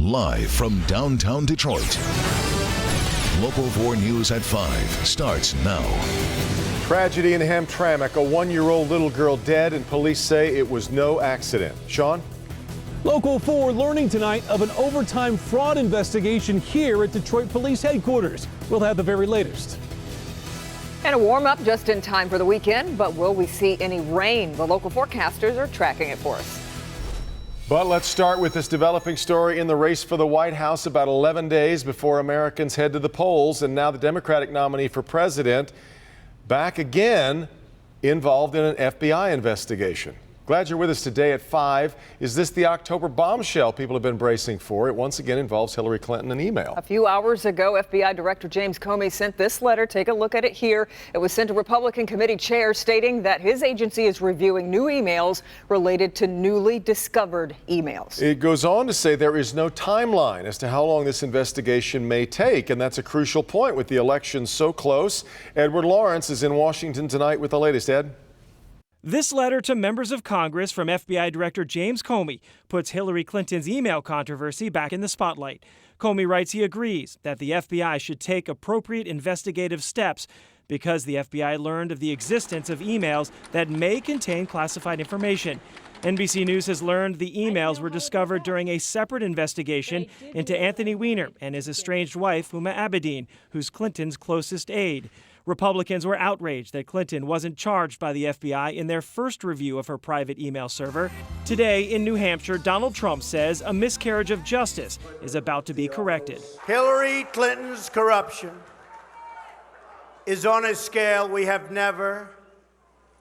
Live from downtown Detroit. Local 4 News at 5 starts now. Tragedy in Hamtramck. A 1-year-old little girl dead, and police say it was no accident. Sean? Local 4 learning tonight of an overtime fraud investigation here at Detroit Police Headquarters. We'll have the very latest. And a warm up just in time for the weekend, but will we see any rain? The local forecasters are tracking it for us. But let's start with this developing story in the race for the White House about 11 days before Americans head to the polls. And now the Democratic nominee for president back again involved in an FBI investigation. Glad you're with us today at 5. Is this the October bombshell people have been bracing for? It once again involves Hillary Clinton and email. A few hours ago, FBI Director James Comey sent this letter. Take a look at it here. It was sent to Republican committee chair stating that his agency is reviewing new emails related to newly discovered emails. It goes on to say there is no timeline as to how long this investigation may take, and that's a crucial point with the election so close. Edward Lawrence is in Washington tonight with the latest. Ed? This letter to members of Congress from FBI Director James Comey puts Hillary Clinton's email controversy back in the spotlight. Comey writes he agrees that the FBI should take appropriate investigative steps because the FBI learned of the existence of emails that may contain classified information. NBC News has learned the emails were discovered during a separate investigation into Anthony Weiner and his estranged wife, Huma Abedin, who's Clinton's closest aide. Republicans were outraged that Clinton wasn't charged by the FBI in their first review of her private email server. Today in New Hampshire, Donald Trump says a miscarriage of justice is about to be corrected. Hillary Clinton's corruption is on a scale we have never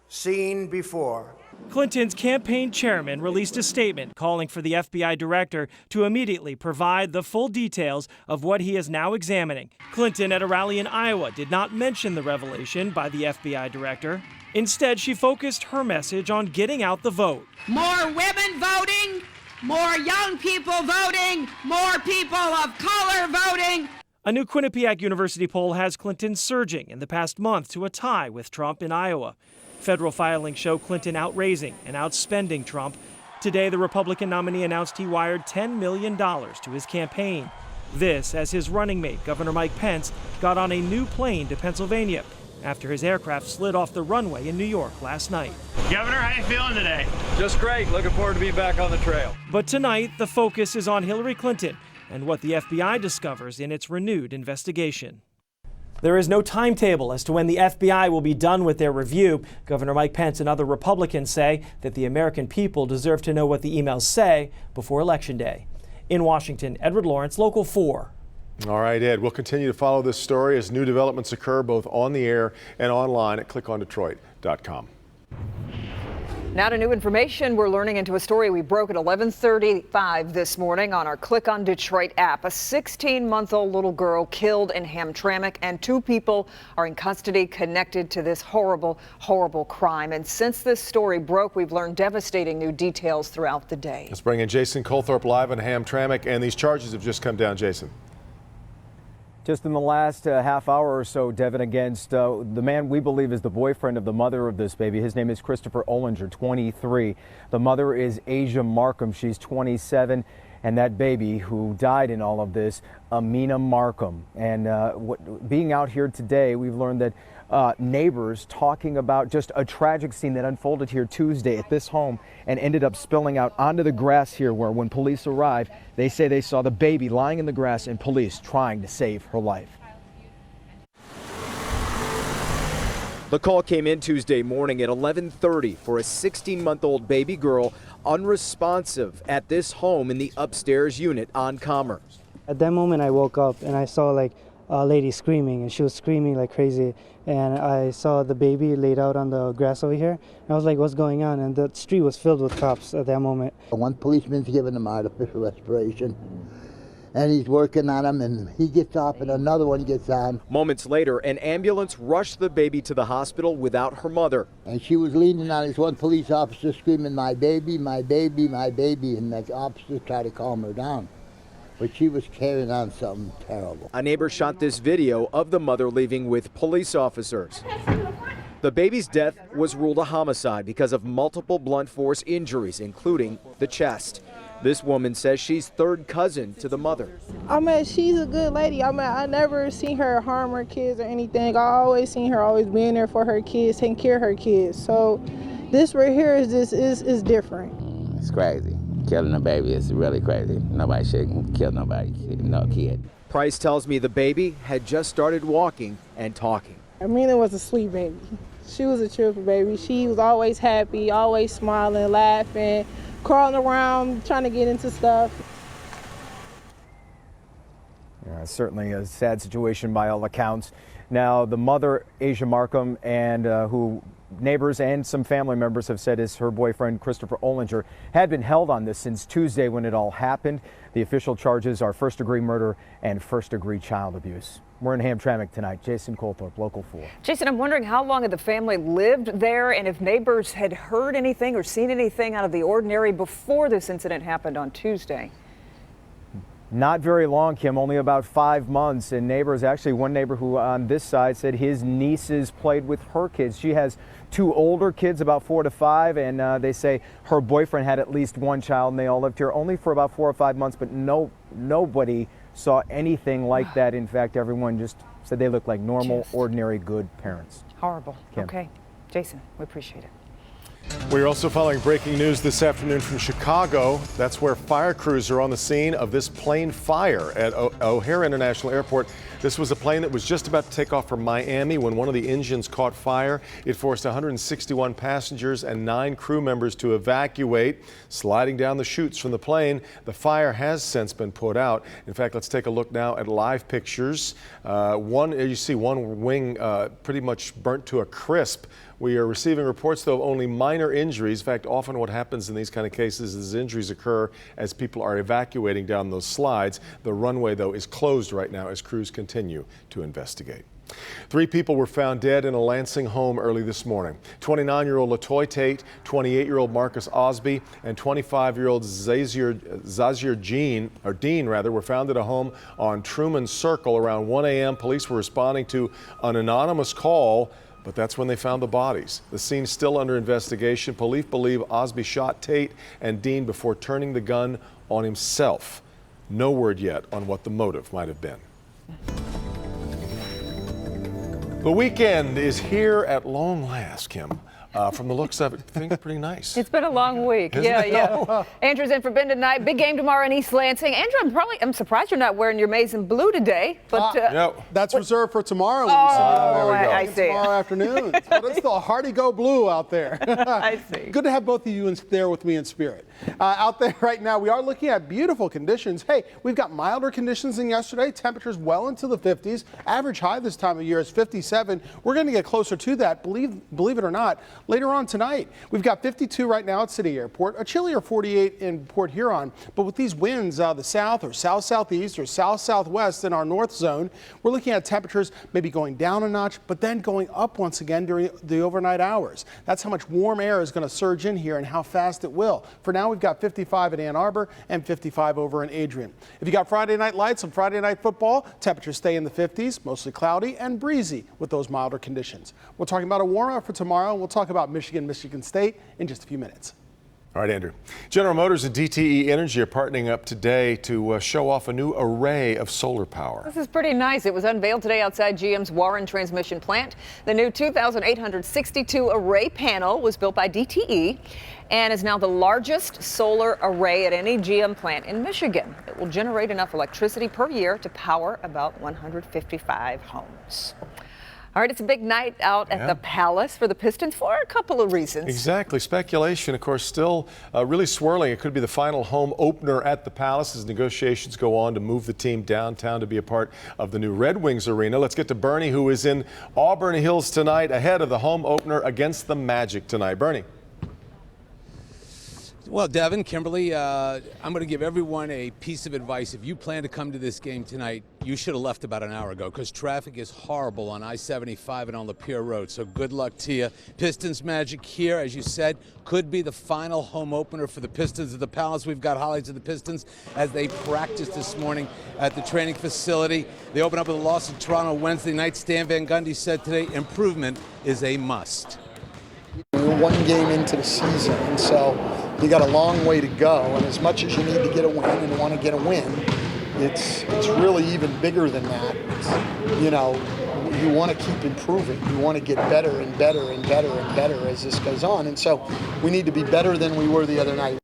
seen before. Clinton's campaign chairman released a statement calling for the FBI director to immediately provide the full details of what he is now examining. Clinton at a rally in Iowa did not mention the revelation by the FBI director. Instead, she focused her message on getting out the vote. More women voting, more young people voting, more people of color voting. A new Quinnipiac University poll has Clinton surging in the past month to a tie with Trump in Iowa. Federal filings show Clinton outraising and outspending Trump. Today, the Republican nominee announced he wired $10 million to his campaign. This as his running mate, Governor Mike Pence, got on a new plane to Pennsylvania after his aircraft slid off the runway in New York last night. Governor, how you feeling today? Just great. Looking forward to being back on the trail. But tonight, the focus is on Hillary Clinton and what the FBI discovers in its renewed investigation. There is no timetable as to when the FBI will be done with their review. Governor Mike Pence and other Republicans say that the American people deserve to know what the emails say before Election Day. In Washington, Edward Lawrence, Local 4. All right, Ed, we'll continue to follow this story as new developments occur both on the air and online at clickondetroit.com. Now to new information. We're learning into a story we broke at 11:35 this morning on our Click on Detroit app. A 16-month-old little girl killed in Hamtramck, and 2 people are in custody connected to this horrible, horrible crime. And since this story broke, we've learned devastating new details throughout the day. Let's bring in Jason Colthorpe live in Hamtramck, and these charges have just come down. Jason. Just in the last half hour or so, Devin, against the man we believe is the boyfriend of the mother of this baby. His name is Christopher Ollinger, 23. The mother is Asia Markham. She's 27. And that baby who died in all of this, Amina Markham. And being out here today, we've learned that neighbors talking about just a tragic scene that unfolded here Tuesday at this home and ended up spilling out onto the grass here, where when police arrived, they say they saw the baby lying in the grass and police trying to save her life. The call came in Tuesday morning at 11:30 for a 16-month-old baby girl unresponsive at this home in the upstairs unit on Commerce. At that moment, I woke up and I saw like a lady screaming, and she was screaming like crazy. And I saw the baby laid out on the grass over here. And I was like, what's going on? And the street was filled with cops at that moment. One policeman's giving him artificial respiration, and he's working on him, and he gets off and another one gets on. Moments later, an ambulance rushed the baby to the hospital without her mother. And she was leaning on this one police officer screaming, my baby, my baby, my baby, and the officer tried to calm her down. But she was carrying on something terrible. A neighbor shot this video of the mother leaving with police officers. The baby's death was ruled a homicide because of multiple blunt force injuries, including the chest. This woman says she's third cousin to the mother. I mean, she's a good lady. I mean, I never seen her harm her kids or anything. I always seen her always being there for her kids, taking care of her kids. So this right here is different. It's crazy. Killing a baby is really crazy. Nobody should kill nobody, no kid. Price tells me the baby had just started walking and talking. Amina was a sweet baby. She was a cheerful baby. She was always happy, always smiling, laughing, crawling around, trying to get into stuff. Yeah, certainly a sad situation by all accounts. Now, the mother, Asia Markham, and who neighbors and some family members have said is her boyfriend, Christopher Olinger, had been held on this since Tuesday when it all happened. The official charges are first-degree murder and first-degree child abuse. We're in Hamtramck tonight. Jason Colthorpe, Local 4. Jason, I'm wondering how long had the family lived there and if neighbors had heard anything or seen anything out of the ordinary before this incident happened on Tuesday. Not very long, Kim, only about 5 months. And neighbors, actually one neighbor who on this side said his nieces played with her kids. She has 2 older kids, about 4 to 5, and they say her boyfriend had at least 1 child, and they all lived here only for about 4 or 5 months, but nobody saw anything like that. In fact, everyone just said they looked like normal, ordinary, good parents. Horrible. Kim. Okay. Jason, we appreciate it. We're also following breaking news this afternoon from Chicago. That's where fire crews are on the scene of this plane fire at O'Hare International Airport. This was a plane that was just about to take off from Miami when one of the engines caught fire. It forced 161 passengers and 9 crew members to evacuate, sliding down the chutes from the plane. The fire has since been put out. In fact, let's take a look now at live pictures. You see one wing pretty much burnt to a crisp. We are receiving reports, though, of only minor injuries. In fact, often what happens in these kind of cases is injuries occur as people are evacuating down those slides. The runway, though, is closed right now as crews continue to investigate. 3 people were found dead in a Lansing home early this morning. 29-year-old LaToy Tate, 28-year-old Marcus Osby, and 25-year-old Zazier Dean were found at a home on Truman Circle around 1 a.m. Police were responding to an anonymous call, but that's when they found the bodies. The scene's still under investigation. Police believe Osby shot Tate and Dean before turning the gun on himself. No word yet on what the motive might have been. The weekend is here at long last, Kim. From the looks of it, I think it's pretty nice. It's been a long week. Yeah. Andrew's in for Ben tonight. Big game tomorrow in East Lansing. Andrew, I'm surprised you're not wearing your maize and blue today. But that's reserved for tomorrow. I see. Tomorrow afternoon. But it's the Hardy Go Blue out there. I see. Good to have both of you there with me in spirit. Out there right now, we are looking at beautiful conditions. Hey, we've got milder conditions than yesterday. Temperatures well into the 50s. Average high this time of year is 57. We're going to get closer to that, believe it or not. Later on tonight, we've got 52 right now at City Airport, a chillier 48 in Port Huron. But with these winds the south or south-southeast or south-southwest in our north zone, we're looking at temperatures maybe going down a notch, but then going up once again during the overnight hours. That's how much warm air is going to surge in here and how fast it will. For now, we've got 55 in Ann Arbor and 55 over in Adrian. If you got Friday night lights and Friday night football, temperatures stay in the 50s, mostly cloudy and breezy with those milder conditions. We're talking about a warm up for tomorrow, and we'll talk about Michigan State in just a few minutes. All right, Andrew. General Motors and DTE Energy are partnering up today to show off a new array of solar power. This is pretty nice. It was unveiled today outside GM's Warren transmission plant. The new 2,862 array panel was built by DTE and is now the largest solar array at any GM plant in Michigan. It will generate enough electricity per year to power about 155 homes. All right, it's a big night out at the Palace for the Pistons for a couple of reasons. Exactly. Speculation, of course, still really swirling. It could be the final home opener at the Palace as negotiations go on to move the team downtown to be a part of the new Red Wings arena. Let's get to Bernie, who is in Auburn Hills tonight ahead of the home opener against the Magic tonight. Bernie. Well, Devin, Kimberly, I'm going to give everyone a piece of advice. If you plan to come to this game tonight, you should have left about an hour ago because traffic is horrible on I-75 and on Lapeer Road. So good luck to you. Pistons Magic here, as you said, could be the final home opener for the Pistons at the Palace. We've got highlights of the Pistons as they practiced this morning at the training facility. They open up with a loss in Toronto Wednesday night. Stan Van Gundy said today, improvement is a must. We're one game into the season, and so You got a long way to go, and as much as you need to get a win and want to get a win, it's really even bigger than that. You know, you want to keep improving. You want to get better and better and better and better as this goes on. And so we need to be better than we were the other night.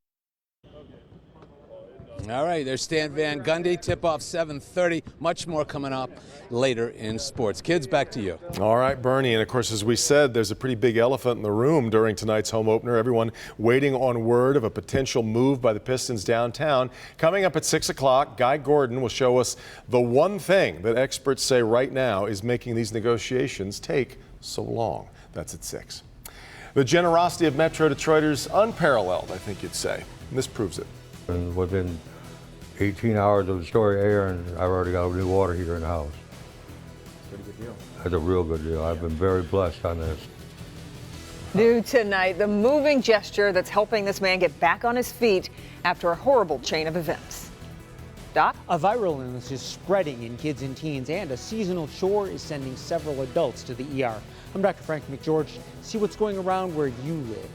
All right, there's Stan Van Gundy. Tip-off 7:30. Much more coming up later in sports. Kids, back to you. All right, Bernie. And of course, as we said, there's a pretty big elephant in the room during tonight's home opener. Everyone waiting on word of a potential move by the Pistons downtown. Coming up at 6 o'clock, Guy Gordon will show us the one thing that experts say right now is making these negotiations take so long. That's at 6. The generosity of Metro Detroiters unparalleled, I think you'd say. And this proves it. And within 18 hours of the story airing, I've already got a new water heater in the house. Pretty good deal. That's a real good deal. I've been very blessed on this. New tonight, the moving gesture that's helping this man get back on his feet after a horrible chain of events. Doc? A viral illness is spreading in kids and teens, and a seasonal chore is sending several adults to the ER. I'm Dr. Frank McGeorge. See what's going around where you live.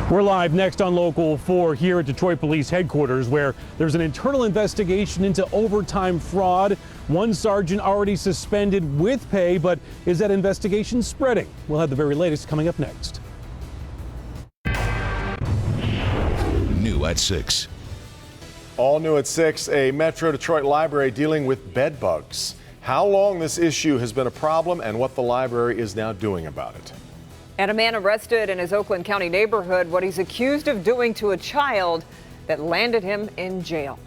We're live next on Local 4 here at Detroit Police Headquarters, where there's an internal investigation into overtime fraud. One sergeant already suspended with pay, but is that investigation spreading? We'll have the very latest coming up next. New at 6. All new at 6, a Metro Detroit library dealing with bed bugs. How long this issue has been a problem and what the library is now doing about it. And a man arrested in his Oakland County neighborhood, what he's accused of doing to a child that landed him in jail.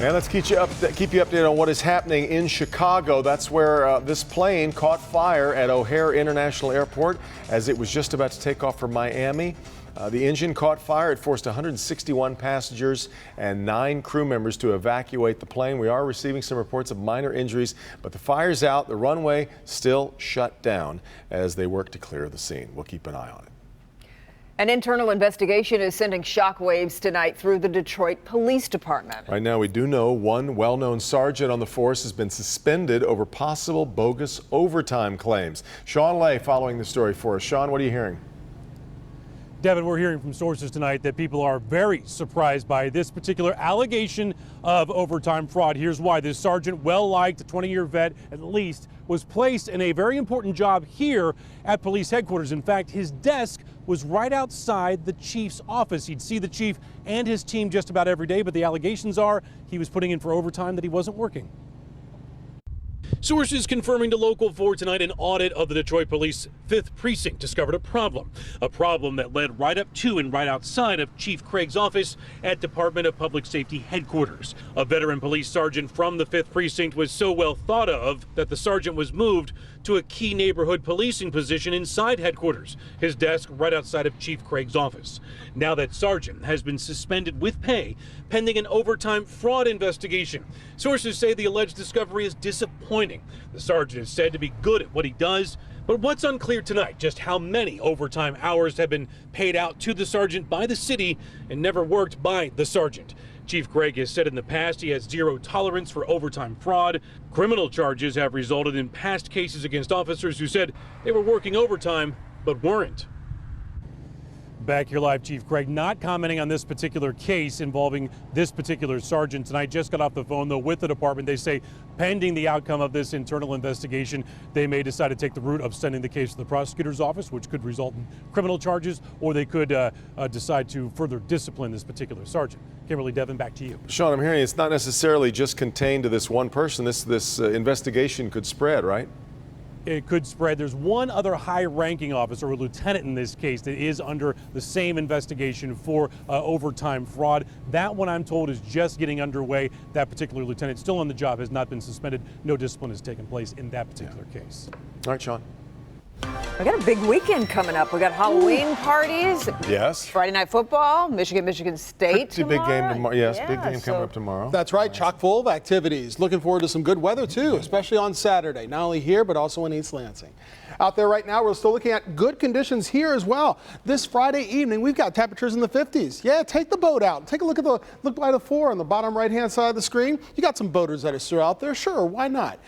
And let's keep you updated on what is happening in Chicago. That's where this plane caught fire at O'Hare International Airport as it was just about to take off for Miami. The engine caught fire. It forced 161 passengers and 9 crew members to evacuate the plane. We are receiving some reports of minor injuries, but the fire's out. The runway still shut down as they work to clear the scene. We'll keep an eye on it. An internal investigation is sending shockwaves tonight through the Detroit Police Department. Right now, we do know one well-known sergeant on the force has been suspended over possible bogus overtime claims. Sean Lay following the story for us. Sean, what are you hearing? Devin, we're hearing from sources tonight that people are very surprised by this particular allegation of overtime fraud. Here's why. This sergeant, well-liked, a 20-year vet at least, was placed in a very important job here at police headquarters. In fact, his desk was right outside the chief's office. He'd see the chief and his team just about every day, but the allegations are he was putting in for overtime that he wasn't working. Sources confirming to Local 4 tonight an audit of the Detroit Police 5th Precinct discovered a problem that led right up to and right outside of Chief Craig's office at Department of Public Safety headquarters. A veteran police sergeant from the 5th Precinct was so well thought of that the sergeant was moved to a key neighborhood policing position inside headquarters, his desk right outside of Chief Craig's office. Now that sergeant has been suspended with pay pending an overtime fraud investigation. Sources say the alleged discovery is disappointing. The sergeant is said to be good at what he does, but what's unclear tonight, just how many overtime hours have been paid out to the sergeant by the city and never worked by the sergeant. Chief Craig has said in the past he has zero tolerance for overtime fraud. Criminal charges have resulted in past cases against officers who said they were working overtime but weren't. Back here live, Chief Craig not commenting on this particular case involving this particular sergeant tonight. Just got off the phone, though, with the department. They say pending the outcome of this internal investigation, they may decide to take the route of sending the case to the prosecutor's office, which could result in criminal charges, or they could decide to further discipline this particular sergeant. Kimberly, Devin, back to you. Sean, I'm hearing it's not necessarily just contained to this one person. This investigation could spread, right? It could spread. There's one other high-ranking officer, or lieutenant in this case, that is under the same investigation for overtime fraud. That one, I'm told, is just getting underway. That particular lieutenant still on the job, has not been suspended. No discipline has taken place in that particular case. All right, Sean. We got a big weekend coming up. We got Halloween parties. Yes. Friday Night Football, Michigan State Pretty big game tomorrow. Yes, big game coming up tomorrow. That's right, chock full of activities. Looking forward to some good weather too, especially on Saturday. Not only here, but also in East Lansing. Out there right now, we're still looking at good conditions here as well. This Friday evening, we've got temperatures in the 50s. Yeah, take the boat out. Take a look by the 4 on the bottom right-hand side of the screen. You got some boaters that are still out there. Sure, why not?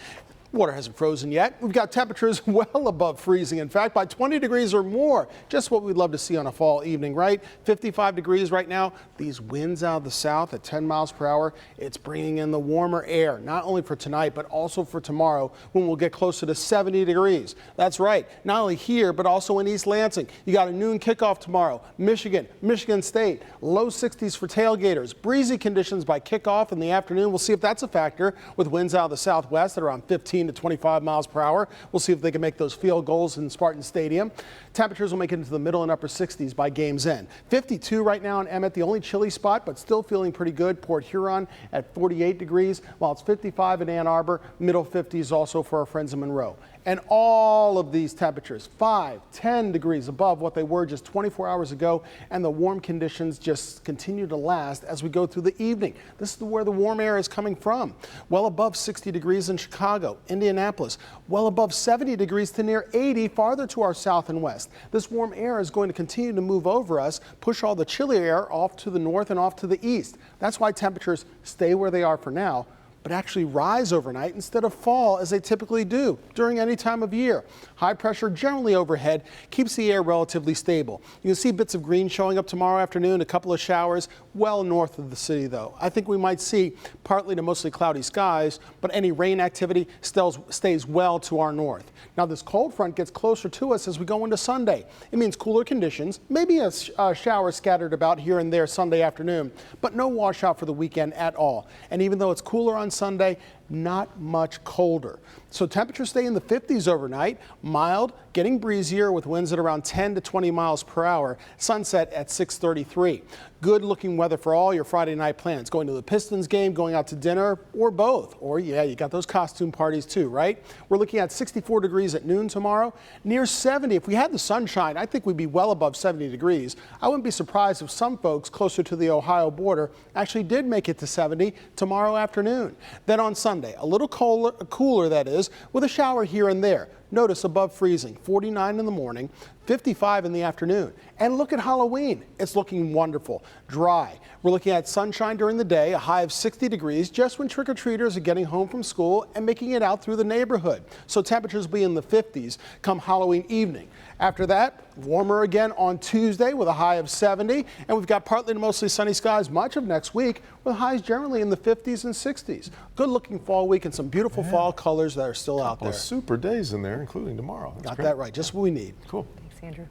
Water hasn't frozen yet. We've got temperatures well above freezing. In fact, by 20 degrees or more, just what we'd love to see on a fall evening, right? 55 degrees right now. These winds out of the south at 10 miles per hour, it's bringing in the warmer air, not only for tonight, but also for tomorrow when we'll get closer to 70 degrees. That's right, not only here, but also in East Lansing. You got a noon kickoff tomorrow. Michigan, Michigan State, low 60s for tailgaters. Breezy conditions by kickoff in the afternoon. We'll see if that's a factor with winds out of the southwest at around 15 to 25 miles per hour. We'll see if they can make those field goals in Spartan Stadium. Temperatures will make it into the middle and upper 60s by game's end. 52 right now in Emmett, the only chilly spot, but still feeling pretty good. Port Huron at 48 degrees, while it's 55 in Ann Arbor, middle 50s also for our friends in Monroe. And all of these temperatures, 5, 10 degrees above what they were just 24 hours ago, and the warm conditions just continue to last as we go through the evening. This is where the warm air is coming from. Well above 60 degrees in Chicago, Indianapolis, well above 70 degrees to near 80 farther to our south and west. This warm air is going to continue to move over us, push all the chilly air off to the north and off to the east. That's why temperatures stay where they are for now, but actually rise overnight instead of fall as they typically do during any time of year. High pressure generally overhead keeps the air relatively stable. You can see bits of green showing up tomorrow afternoon, a couple of showers well north of the city though. I think we might see partly to mostly cloudy skies, but any rain activity stays well to our north. Now this cold front gets closer to us as we go into Sunday. It means cooler conditions, maybe a shower scattered about here and there Sunday afternoon, but no washout for the weekend at all. And even though it's cooler on Sunday, not much colder. So temperatures stay in the 50s overnight, mild, getting breezier with winds at around 10 to 20 miles per hour, sunset at 6:33. Good looking weather for all your Friday night plans, going to the Pistons game, going out to dinner, or both. Or yeah, you got those costume parties too, right? We're looking at 64 degrees at noon tomorrow, near 70. If we had the sunshine, I think we'd be well above 70 degrees. I wouldn't be surprised if some folks closer to the Ohio border actually did make it to 70 tomorrow afternoon. Then on Sunday, a little cooler that is, with a shower here and there. Notice above freezing, 49 in the morning, 55 in the afternoon. And look at Halloween. It's looking wonderful, dry. We're looking at sunshine during the day, a high of 60 degrees, just when trick-or-treaters are getting home from school and making it out through the neighborhood. So temperatures will be in the 50s come Halloween evening. After that, warmer again on Tuesday with a high of 70. And we've got partly to mostly sunny skies much of next week with highs generally in the 50s and 60s. Good looking fall week and some beautiful fall colors that are still out there. Super days in there, including tomorrow. That's Got great. that right, just what we need. Cool. Thanks, Andrew.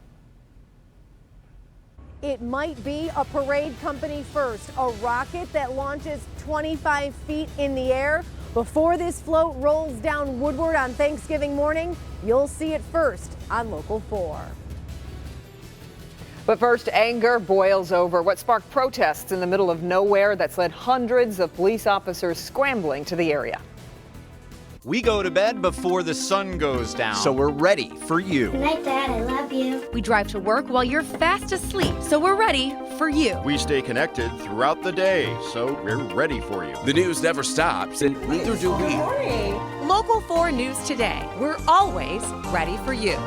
It might be a parade company first, a rocket that launches 25 feet in the air. Before this float rolls down Woodward on Thanksgiving morning, you'll see it first on Local 4. But first, anger boils over what sparked protests in the middle of nowhere that's led hundreds of police officers scrambling to the area. We go to bed before the sun goes down, so we're ready for you. Good night, Dad. I love you. We drive to work while you're fast asleep, so we're ready for you. We stay connected throughout the day, so we're ready for you. The news never stops, and neither do we. Local 4 News Today. We're always ready for you.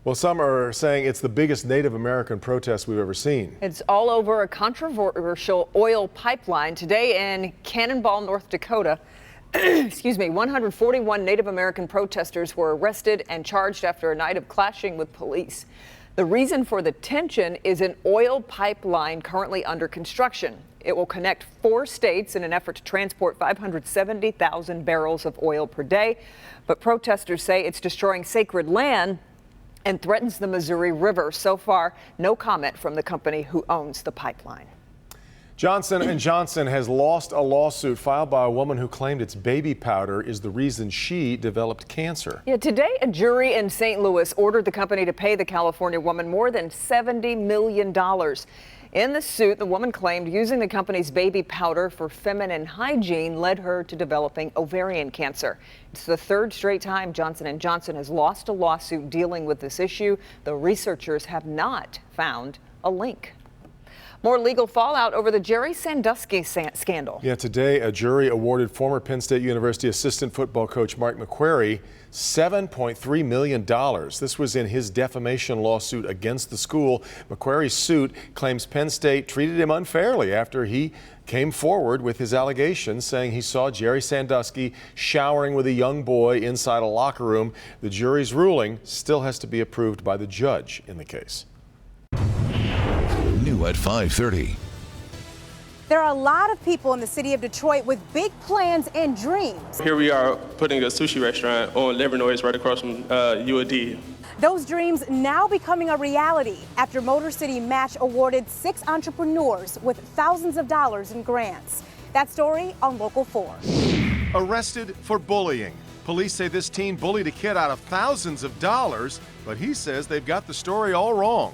Well, some are saying it's the biggest Native American protest we've ever seen. It's all over a controversial oil pipeline. Today in Cannonball, North Dakota, 141 Native American protesters were arrested and charged after a night of clashing with police. The reason for the tension is an oil pipeline currently under construction. It will connect 4 states in an effort to transport 570,000 barrels of oil per day. But protesters say it's destroying sacred land and threatens the Missouri River. So far, no comment from the company who owns the pipeline. Johnson & Johnson has lost a lawsuit filed by a woman who claimed its baby powder is the reason she developed cancer. Yeah, today a jury in St. Louis ordered the company to pay the California woman more than $70 million. In the suit, the woman claimed using the company's baby powder for feminine hygiene led her to developing ovarian cancer. It's the 3rd straight time Johnson & Johnson has lost a lawsuit dealing with this issue. The researchers have not found a link. More legal fallout over the Jerry Sandusky scandal. Yeah, today a jury awarded former Penn State University assistant football coach Mark McQuarrie $7.3 million. This was in his defamation lawsuit against the school. McQuarrie's suit claims Penn State treated him unfairly after he came forward with his allegations, saying he saw Jerry Sandusky showering with a young boy inside a locker room. The jury's ruling still has to be approved by the judge in the case. New at 5:30. There are a lot of people in the city of Detroit with big plans and dreams. Here we are putting a sushi restaurant on Livernois right across from UAD. Those dreams now becoming a reality after Motor City Match awarded 6 entrepreneurs with thousands of dollars in grants. That story on Local 4. Arrested for bullying. Police say this teen bullied a kid out of thousands of dollars, but he says they've got the story all wrong.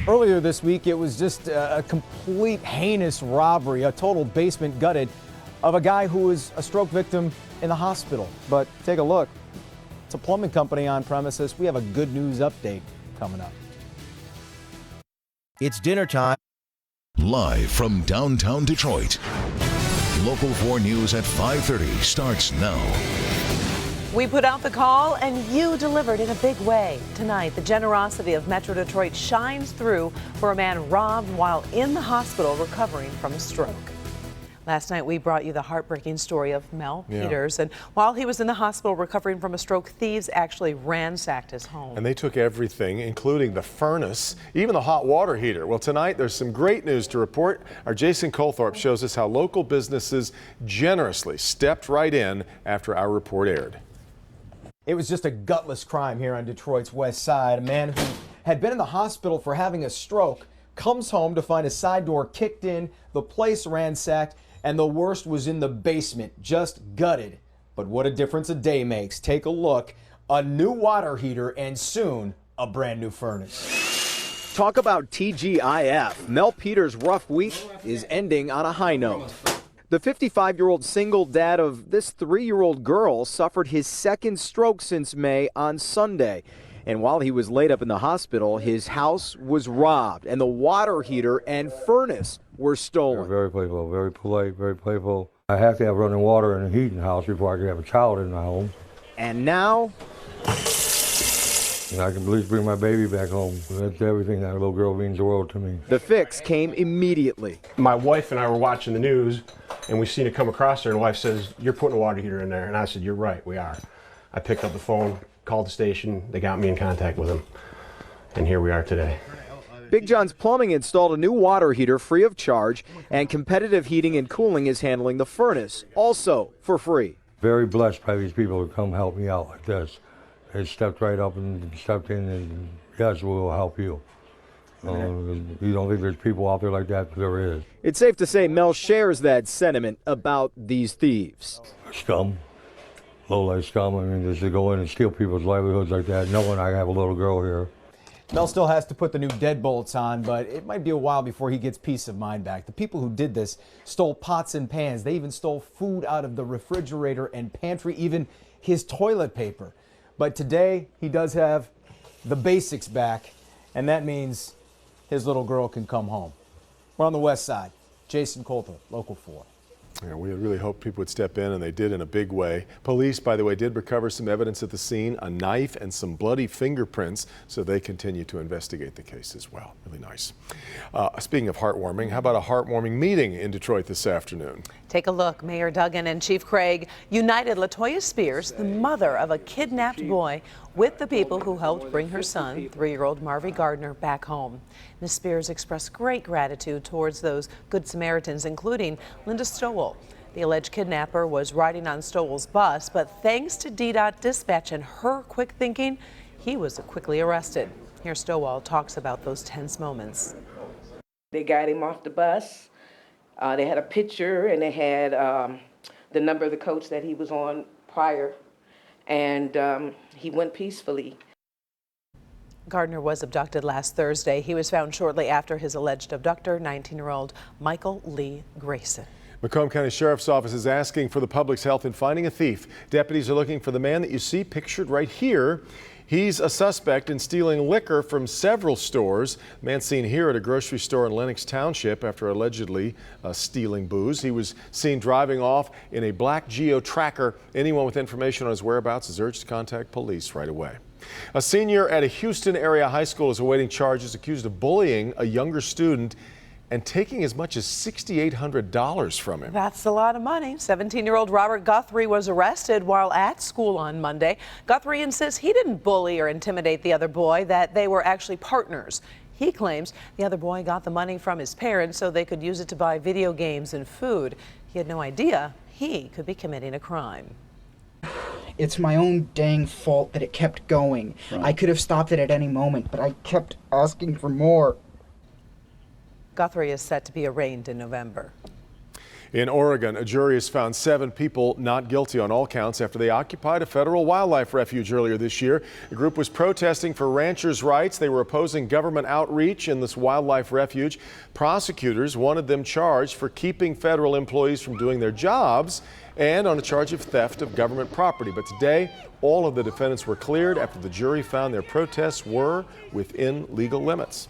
Earlier this week, it was just a complete heinous robbery, a total basement gutted of a guy who was a stroke victim in the hospital. But take a look. It's a plumbing company on premises. We have a good news update coming up. It's dinner time. Live from downtown Detroit. Local 4 News at 5:30 starts now. We put out the call and you delivered in a big way. Tonight, the generosity of Metro Detroit shines through for a man robbed while in the hospital recovering from a stroke. Last night, we brought you the heartbreaking story of Mel Peters. And while he was in the hospital recovering from a stroke, thieves actually ransacked his home. And they took everything, including the furnace, even the hot water heater. Well, tonight, there's some great news to report. Our Jason Colthorpe shows us how local businesses generously stepped right in after our report aired. It was just a gutless crime here on Detroit's west side. A man who had been in the hospital for having a stroke comes home to find his side door kicked in, the place ransacked, and the worst was in the basement, just gutted. But what a difference a day makes. Take a look. A new water heater and soon a brand new furnace. Talk about TGIF. Mel Peters' rough week is ending on a high note. The 55-year-old single dad of this 3-year-old girl suffered his second stroke since May on Sunday. And while he was laid up in the hospital, his house was robbed and the water heater and furnace were stolen. They're very playful, very polite, very playful. I have to have running water and heat in the house before I can have a child in my home. And now and I can at least bring my baby back home. That's everything. That little girl means the world to me. The fix came immediately. My wife and I were watching the news, and we seen it come across there, and the wife says, "You're putting a water heater in there." And I said, "You're right, we are." I picked up the phone, called the station, they got me in contact with them, and here we are today. Big John's Plumbing installed a new water heater free of charge, and Competitive Heating and Cooling is handling the furnace, also for free. Very blessed by these people who come help me out like this. They stepped right up and stepped in and, yes, we'll help you. You don't think there's people out there like that, but there is. It's safe to say Mel shares that sentiment about these thieves. Scum. Low-life scum. I mean, just to go in and steal people's livelihoods like that, knowing I have a little girl here. Mel still has to put the new deadbolts on, but it might be a while before he gets peace of mind back. The people who did this stole pots and pans. They even stole food out of the refrigerator and pantry, even his toilet paper. But today, he does have the basics back, and that means his little girl can come home. We're on the west side. Jason Colthorpe, Local 4. Yeah, we really hoped people would step in, and they did in a big way. Police, by the way, did recover some evidence at the scene, a knife and some bloody fingerprints, so they continue to investigate the case as well. Really nice. Speaking of heartwarming, how about a heartwarming meeting in Detroit this afternoon? Take a look. Mayor Duggan and Chief Craig united Latoya Spears, the mother of a kidnapped boy, with the people who helped bring her son, 3-year-old Marvy Gardner, back home. Ms. Spears expressed great gratitude towards those Good Samaritans, including Linda Stowell. The alleged kidnapper was riding on Stowell's bus, but thanks to DDOT dispatch and her quick thinking, he was quickly arrested. Here Stowell talks about those tense moments. They got him off the bus. They had a picture and they had the number of the coach that he was on prior, and he went peacefully. Gardner was abducted last Thursday. He was found shortly after his alleged abductor, 19-year-old Michael Lee Grayson. Macomb County Sheriff's Office is asking for the public's help in finding a thief. Deputies are looking for the man that you see pictured right here He's a suspect in stealing liquor from several stores. Man seen here at a grocery store in Lenox Township after allegedly stealing booze. He was seen driving off in a black Geo Tracker. Anyone with information on his whereabouts is urged to contact police right away. A senior at a Houston area high school is awaiting charges accused of bullying a younger student and taking as much as $6,800 from him. That's a lot of money. 17-year-old Robert Guthrie was arrested while at school on Monday. Guthrie insists he didn't bully or intimidate the other boy, that they were actually partners. He claims the other boy got the money from his parents so they could use it to buy video games and food. He had no idea he could be committing a crime. It's my own dang fault that it kept going. Right. I could have stopped it at any moment, but I kept asking for more. Guthrie is set to be arraigned in November. In Oregon, a jury has found 7 people not guilty on all counts after they occupied a federal wildlife refuge earlier this year. The group was protesting for ranchers' rights. They were opposing government outreach in this wildlife refuge. Prosecutors wanted them charged for keeping federal employees from doing their jobs and on a charge of theft of government property. But today, all of the defendants were cleared after the jury found their protests were within legal limits.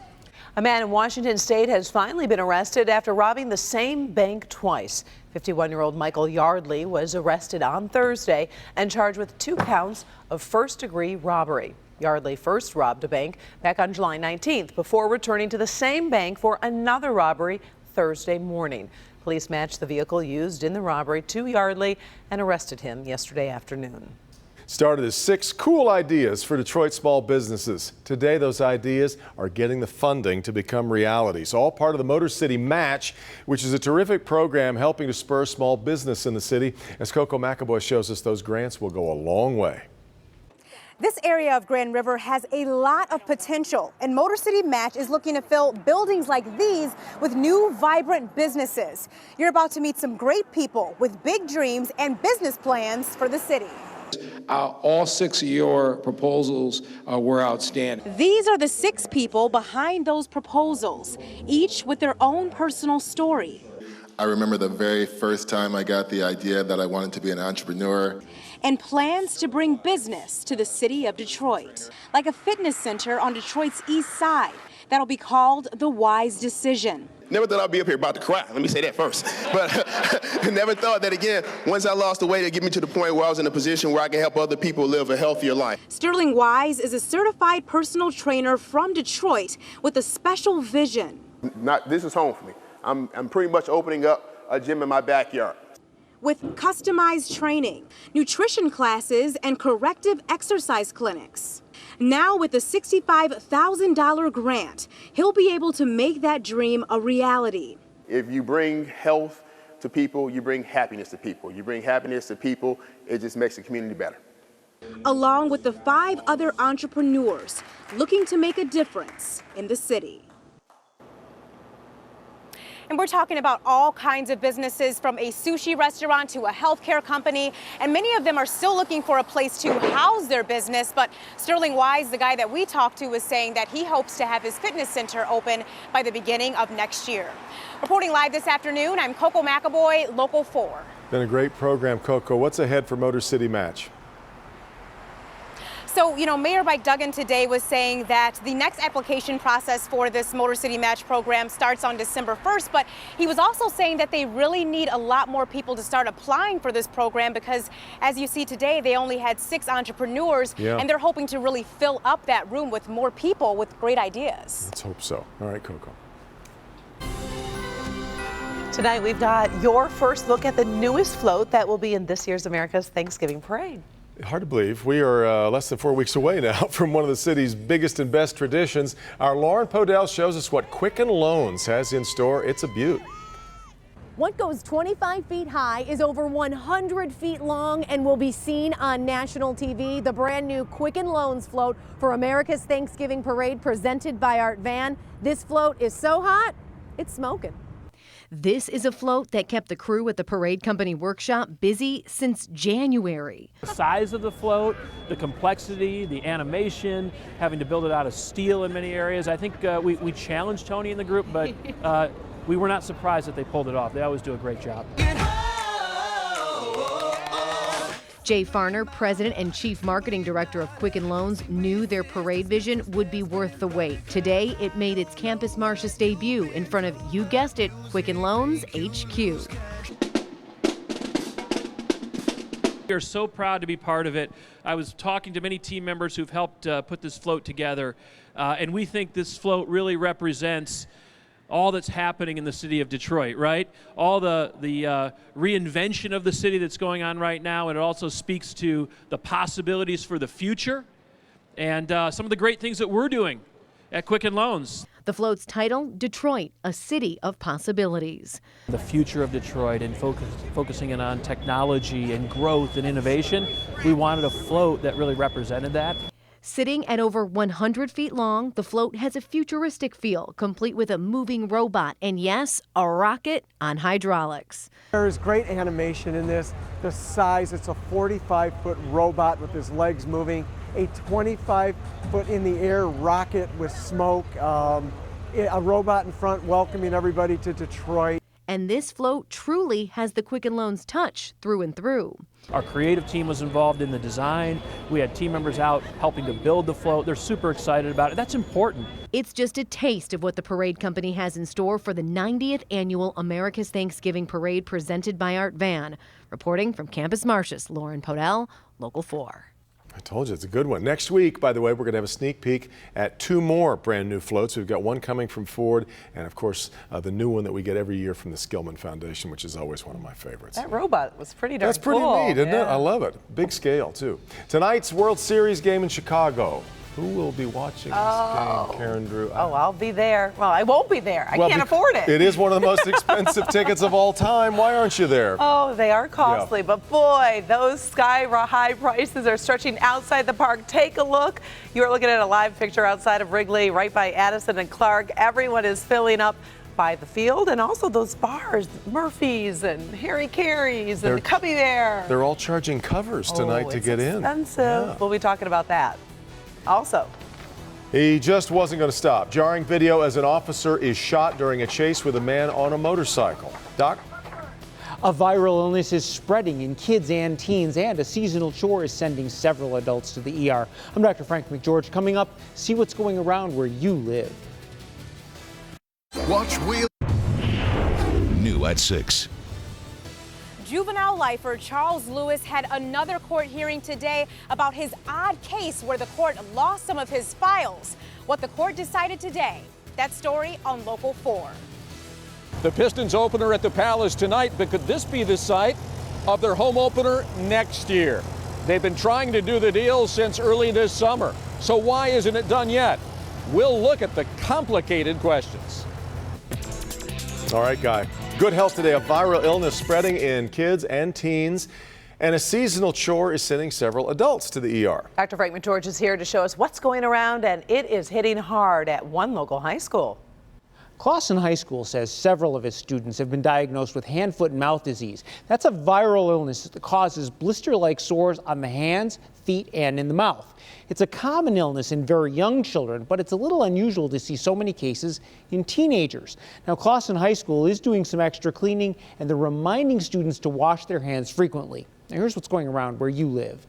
A man in Washington state has finally been arrested after robbing the same bank twice. 51-year-old Michael Yardley was arrested on Thursday and charged with 2 counts of first-degree robbery. Yardley first robbed a bank back on July 19th before returning to the same bank for another robbery Thursday morning. Police matched the vehicle used in the robbery to Yardley and arrested him yesterday afternoon. Started as 6 cool ideas for Detroit small businesses. Today, those ideas are getting the funding to become realities. All part of the Motor City Match, which is a terrific program helping to spur small business in the city. As Coco McAvoy shows us, those grants will go a long way. This area of Grand River has a lot of potential, and Motor City Match is looking to fill buildings like these with new, vibrant businesses. You're about to meet some great people with big dreams and business plans for the city. All 6 of your proposals were outstanding. These are the 6 people behind those proposals, each with their own personal story. I remember the very first time I got the idea that I wanted to be an entrepreneur. And plans to bring business to the city of Detroit, like a fitness center on Detroit's east side that'll be called The Wise Decision. Never thought I'd be up here about to cry. Let me say that first. But never thought that, again, once I lost the weight, it'd get me to the point where I was in a position where I can help other people live a healthier life. Sterling Wise is a certified personal trainer from Detroit with a special vision. This is home for me. I'm pretty much opening up a gym in my backyard. With customized training, nutrition classes, and corrective exercise clinics. Now with a $65,000 grant, he'll be able to make that dream a reality. If you bring health to people, you bring happiness to people. You bring happiness to people, it just makes the community better. Along with the 5 other entrepreneurs looking to make a difference in the city. And we're talking about all kinds of businesses, from a sushi restaurant to a healthcare company, and many of them are still looking for a place to house their business. But Sterling Wise, the guy that we talked to, is saying that he hopes to have his fitness center open by the beginning of next year. Reporting live this afternoon, I'm Coco McAvoy, Local 4. Been a great program, Coco. What's ahead for Motor City Match? So, Mayor Mike Duggan today was saying that the next application process for this Motor City Match program starts on December 1st, but he was also saying that they really need a lot more people to start applying for this program because, as you see today, they only had 6 entrepreneurs, and they're hoping to really fill up that room with more people with great ideas. Let's hope so. All right, Coco. Tonight, we've got your first look at the newest float that will be in this year's America's Thanksgiving Parade. Hard to believe. We are less than 4 weeks away now from one of the city's biggest and best traditions. Our Lauren Podell shows us what Quicken Loans has in store. It's a beaut. What goes 25 feet high is over 100 feet long and will be seen on national TV. The brand new Quicken Loans float for America's Thanksgiving Parade, presented by Art Van. This float is so hot, it's smoking. This is a float that kept the crew at the Parade Company workshop busy since January. The size of the float, the complexity, the animation, having to build it out of steel in many areas. I think we challenged Tony and the group, but we were not surprised that they pulled it off. They always do a great job. Jay Farner, president and chief marketing director of Quicken Loans, knew their parade vision would be worth the wait. Today, it made its Campus Martius debut in front of, you guessed it, Quicken Loans HQ. We are so proud to be part of it. I was talking to many team members who've helped put this float together, and we think this float really represents all that's happening in the city of Detroit, right? All the reinvention of the city that's going on right now, and it also speaks to the possibilities for the future and some of the great things that we're doing at Quicken Loans. The float's title, Detroit, a City of Possibilities. The future of Detroit and focusing in on technology and growth and innovation, we wanted a float that really represented that. Sitting at over 100 feet long, the float has a futuristic feel, complete with a moving robot and, yes, a rocket on hydraulics. There's great animation in this. The size, it's a 45-foot robot with his legs moving, a 25-foot in the air rocket with smoke, a robot in front welcoming everybody to Detroit. And this float truly has the Quicken Loans touch through and through. Our creative team was involved in the design. We had team members out helping to build the float. They're super excited about it. That's important. It's just a taste of what the parade company has in store for the 90th annual America's Thanksgiving Parade presented by Art Van. Reporting from Campus Martius, Lauren Podell, Local 4. I told you, it's a good one. Next week, by the way, we're going to have a sneak peek at 2 more brand new floats. We've got one coming from Ford, and of course, the new one that we get every year from the Skillman Foundation, which is always one of my favorites. That robot was pretty darn cool. That's pretty neat, isn't it? I love it. Big scale, too. Tonight's World Series game in Chicago. Who will be watching this game, Karen Drew? Oh, I'll be there. Well, I won't be there. I can't afford it. It is one of the most expensive tickets of all time. Why aren't you there? Oh, they are costly, but boy, those sky-high prices are stretching outside the park. Take a look. You're looking at a live picture outside of Wrigley, right by Addison and Clark. Everyone is filling up by the field, and also those bars, Murphy's and Harry Carey's and the Cubby Bear. They're all charging covers tonight to get in. Expensive. Yeah. We'll be talking about that. Also, he just wasn't going to stop. Jarring video as an officer is shot during a chase with a man on a motorcycle. Doc? A viral illness is spreading in kids and teens, and a seasonal chore is sending several adults to the ER. I'm Dr. Frank McGeorge. Coming up, see what's going around where you live. Watch Wheel. New at 6. Juvenile lifer Charles Lewis had another court hearing today about his odd case where the court lost some of his files. What the court decided today, that story on Local 4. The Pistons opener at the Palace tonight, but could this be the site of their home opener next year? They've been trying to do the deal since early this summer, so why isn't it done yet? We'll look at the complicated questions. All right, Guy. Good health today. A viral illness spreading in kids and teens, and a seasonal chore is sending several adults to the ER. Dr. Frank McGeorge is here to show us what's going around, and it is hitting hard at one local high school. Clawson High School says several of its students have been diagnosed with hand, foot, and mouth disease. That's a viral illness that causes blister-like sores on the hands, feet, and in the mouth. It's a common illness in very young children, but it's a little unusual to see so many cases in teenagers. Now, Clawson High School is doing some extra cleaning, and they're reminding students to wash their hands frequently. Now, here's what's going around where you live.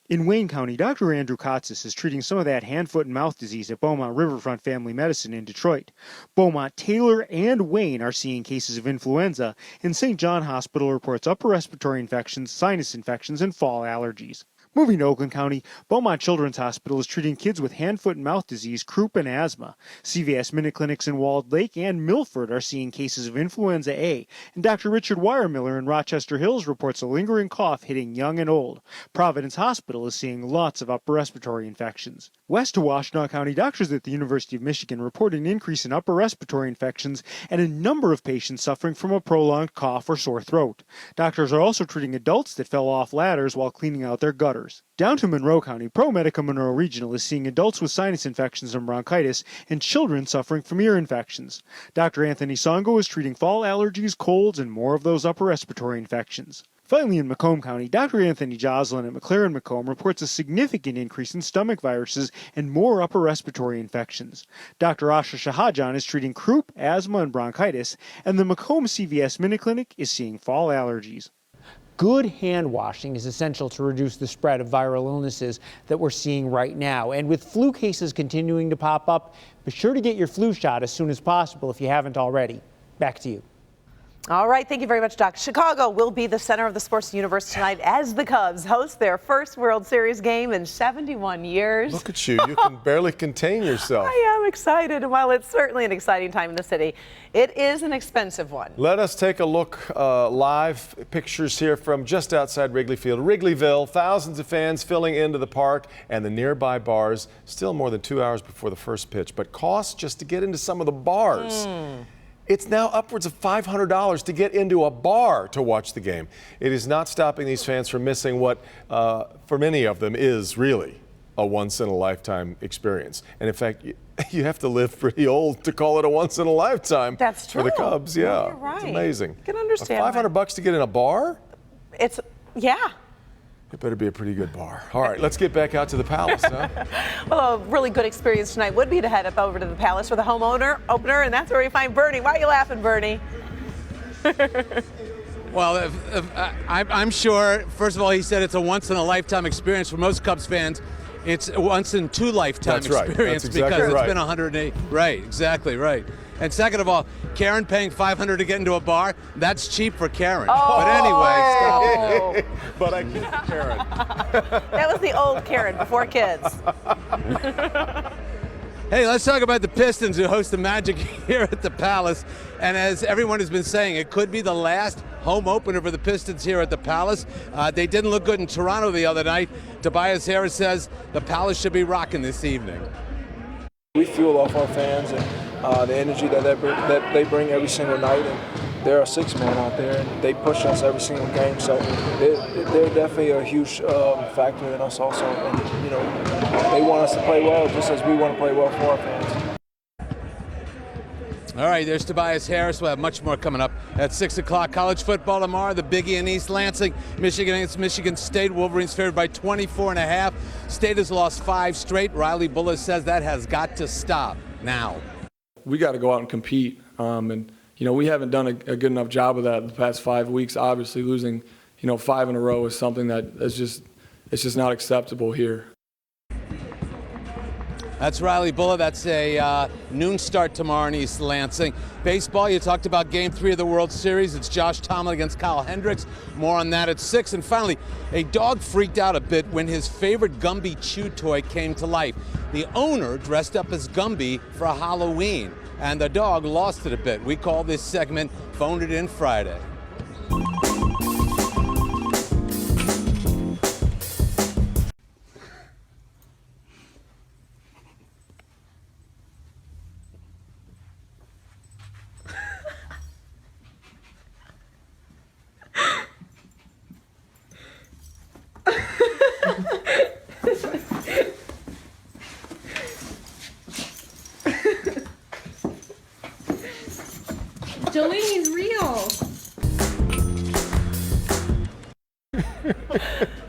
In Wayne County, Dr. Andrew Kotsis is treating some of that hand, foot, and mouth disease at Beaumont Riverfront Family Medicine in Detroit. Beaumont, Taylor, and Wayne are seeing cases of influenza, and St. John Hospital reports upper respiratory infections, sinus infections, and fall allergies. Moving to Oakland County, Beaumont Children's Hospital is treating kids with hand, foot, and mouth disease, croup, and asthma. CVS Minute Clinics in Walled Lake and Milford are seeing cases of influenza A. And Dr. Richard Weiermiller in Rochester Hills reports a lingering cough hitting young and old. Providence Hospital is seeing lots of upper respiratory infections. West of Washtenaw County, doctors at the University of Michigan report an increase in upper respiratory infections and a number of patients suffering from a prolonged cough or sore throat. Doctors are also treating adults that fell off ladders while cleaning out their gutters. Down to Monroe County, ProMedica Monroe Regional is seeing adults with sinus infections and bronchitis and children suffering from ear infections. Dr. Anthony Songo is treating fall allergies, colds, and more of those upper respiratory infections. Finally, in Macomb County, Dr. Anthony Joslin at McLaren Macomb reports a significant increase in stomach viruses and more upper respiratory infections. Dr. Asha Shahajan is treating croup, asthma, and bronchitis, and the Macomb CVS Minute Clinic is seeing fall allergies. Good hand washing is essential to reduce the spread of viral illnesses that we're seeing right now. And with flu cases continuing to pop up, be sure to get your flu shot as soon as possible if you haven't already. Back to you. All right, thank you very much, Doc. Chicago will be the center of the sports universe tonight as the Cubs host their first World Series game in 71 years. Look at you. You can barely contain yourself. I am excited. While it's certainly an exciting time in the city, it is an expensive one. Let us take a look, live pictures here from just outside Wrigley Field. Wrigleyville, thousands of fans filling into the park and the nearby bars, still more than 2 hours before the first pitch. But costs just to get into some of the bars. It's now upwards of $500 to get into a bar to watch the game. It is not stopping these fans from missing what, for many of them, is really a once-in-a-lifetime experience. And in fact, you have to live pretty old to call it a once-in-a-lifetime. That's true. For the Cubs, yeah. You're right. It's amazing. I can understand. $500 to get in a bar? Yeah. It better be a pretty good bar. All right, let's get back out to the Palace, huh? Well, a really good experience tonight would be to head up over to the Palace for the home opener, and that's where we find Bernie. Why are you laughing, Bernie? Well, I'm sure, first of all, he said it's a once-in-a-lifetime experience. For most Cubs fans, it's a once-in-two-lifetime experience. That's exactly because it's right. been 108. Right, exactly right. And second of all, Karen paying $500 to get into a bar, that's cheap for Karen. Oh. But anyway, stop. But I get Karen. That was the old Karen before kids. Hey, let's talk about the Pistons, who host the Magic here at the Palace. And as everyone has been saying, it could be the last home opener for the Pistons here at the Palace. They didn't look good in Toronto the other night. Tobias Harris says the Palace should be rocking this evening. We fuel off our fans and the energy that they bring every single night. And they're a six-man out there, and they push us every single game. So they're definitely a huge factor in us also. And, you know, they want us to play well just as we want to play well for our fans. All right, there's Tobias Harris. We'll have much more coming up at 6 o'clock. College football tomorrow, the Big E in East Lansing. Michigan against Michigan State. Wolverines favored by 24.5. State has lost 5 straight. Riley Bullis says that has got to stop now. We got to go out and compete. And, you know, we haven't done a good enough job of that the past 5 weeks. Obviously, losing, 5 in a row is something that is just not acceptable here. That's Riley Bullis. That's a noon start tomorrow in East Lansing. Baseball, you talked about Game 3 of the World Series. It's Josh Tomlin against Kyle Hendricks. More on that at 6. And finally, a dog freaked out a bit when his favorite Gumby chew toy came to life. The owner dressed up as Gumby for Halloween, and the dog lost it a bit. We call this segment Phoned It In Friday. Jolene's real.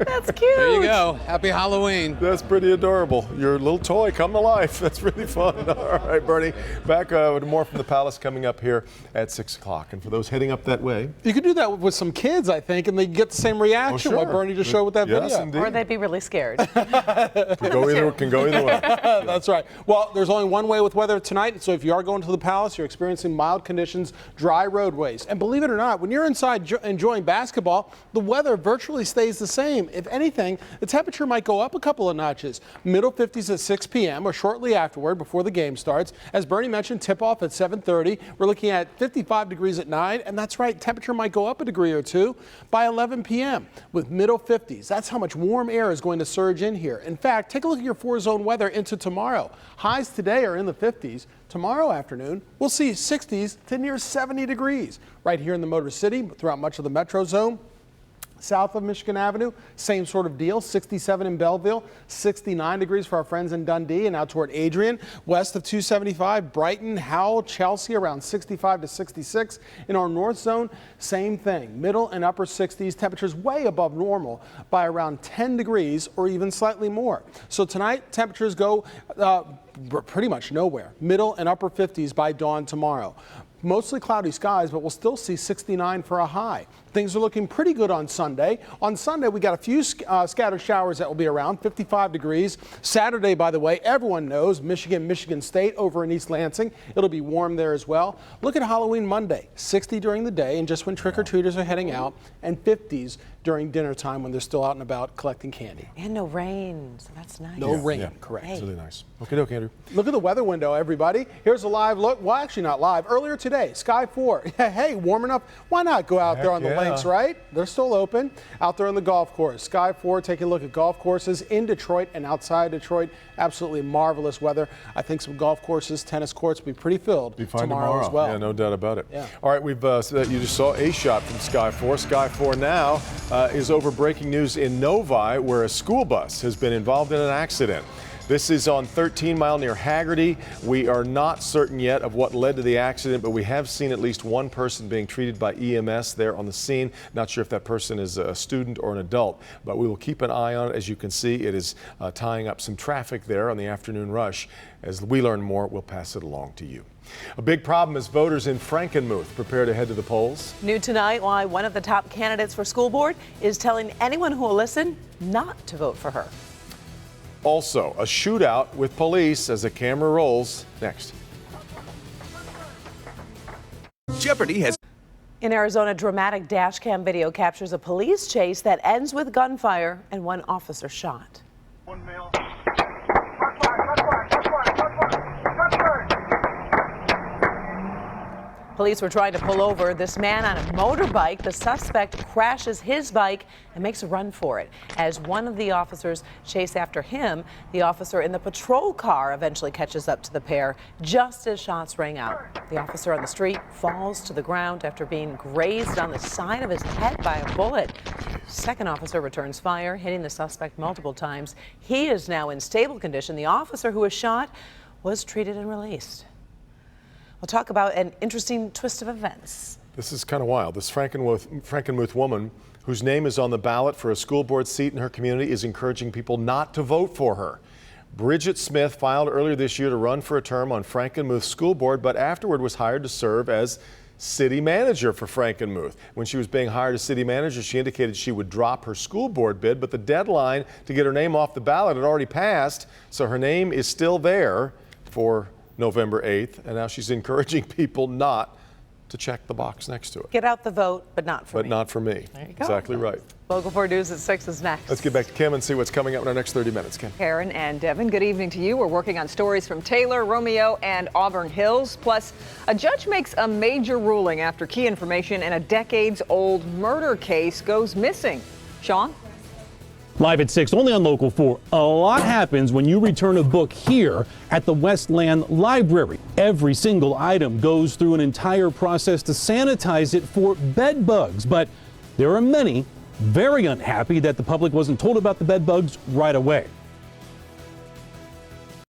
That's cute. There you go. Happy Halloween. That's pretty adorable. Your little toy come to life. That's really fun. All right, Bernie. Back with more from the Palace coming up here at 6 o'clock. And for those heading up that way. You could do that with some kids, I think, and they get the same reaction sure. like Bernie just showed with that Yes, video. indeed. Or they'd be really scared. Can go either way. That's right. Well, there's only one way with weather tonight, so if you are going to the Palace, you're experiencing mild conditions, dry roadways. And believe it or not, when you're inside enjoying basketball, the weather virtually stays the same. If anything, the temperature might go up a couple of notches. Middle 50s at 6 p.m. or shortly afterward before the game starts. As Bernie mentioned, tip-off at 7:30. We're looking at 55 degrees at 9, and that's right, temperature might go up a degree or two by 11 p.m. with middle 50s. That's how much warm air is going to surge in here. In fact, take a look at your 4-zone weather into tomorrow. Highs today are in the 50s. Tomorrow afternoon, we'll see 60s to near 70 degrees right here in the Motor City, throughout much of the metro zone. South of Michigan Avenue, same sort of deal, 67 in Belleville, 69 degrees for our friends in Dundee and out toward Adrian. West of 275, Brighton, Howell, Chelsea, around 65 to 66. In our north zone, same thing, middle and upper 60s, temperatures way above normal by around 10 degrees or even slightly more. So tonight, temperatures go pretty much nowhere. Middle and upper 50s by dawn tomorrow. Mostly cloudy skies, but we'll still see 69 for a high. Things are looking pretty good on Sunday. On Sunday, we got a few scattered showers that will be around 55 degrees. Saturday, by the way, everyone knows Michigan State over in East Lansing. It'll be warm there as well. Look at Halloween Monday, 60 during the day and just when trick-or-treaters are heading out, and 50s during dinner time when they're still out and about collecting candy. And no rain, so that's nice. No rain, correct. It's really nice. Okay, Andrew. Look at the weather window, everybody. Here's a live look. Well, actually not live. Earlier today, Sky 4. Hey, warming up. Why not go out there on the links, right? They're still open. Out there on the golf course. Sky 4, taking a look at golf courses in Detroit and outside Detroit. Absolutely marvelous weather. I think some golf courses, tennis courts will be pretty filled tomorrow as well. Yeah, no doubt about it. Yeah. All right, we've you just saw a shot from Sky 4. Sky 4 now is over breaking news in Novi, where a school bus has been involved in an accident. This is on 13 Mile near Hagerty. We are not certain yet of what led to the accident, but we have seen at least one person being treated by EMS there on the scene. Not sure if that person is a student or an adult, but we will keep an eye on it. As you can see, it is tying up some traffic there on the afternoon rush. As we learn more, we'll pass it along to you. A big problem as voters in Frankenmuth prepare to head to the polls. New tonight, why one of the top candidates for school board is telling anyone who will listen not to vote for her. Also, a shootout with police as the camera rolls. Next. Jeopardy has. In Arizona, dramatic dash cam video captures a police chase that ends with gunfire and one officer shot. Police were trying to pull over this man on a motorbike. The suspect crashes his bike and makes a run for it. As one of the officers chase after him, the officer in the patrol car eventually catches up to the pair just as shots rang out. The officer on the street falls to the ground after being grazed on the side of his head by a bullet. Second officer returns fire, hitting the suspect multiple times. He is now in stable condition. The officer who was shot was treated and released. We'll talk about an interesting twist of events. This is kind of wild. This Frankenmuth woman, whose name is on the ballot for a school board seat in her community, is encouraging people not to vote for her. Bridget Smith filed earlier this year to run for a term on Frankenmuth School Board, but afterward was hired to serve as city manager for Frankenmuth. When she was being hired as city manager, she indicated she would drop her school board bid, but the deadline to get her name off the ballot had already passed, so her name is still there for November 8th, and now she's encouraging people not to check the box next to it. Get out the vote, but not for me. But not for me. There you go. Exactly right. Local 4 News at 6 is next. Let's get back to Kim and see what's coming up in our next 30 minutes. Kim. Karen and Devin, good evening to you. We're working on stories from Taylor, Romeo, and Auburn Hills. Plus, a judge makes a major ruling after key information in a decades-old murder case goes missing. Sean? Live at 6, only on Local 4. A lot happens when you return a book here at the Westland Library. Every single item goes through an entire process to sanitize it for bed bugs. But there are many very unhappy that the public wasn't told about the bed bugs right away.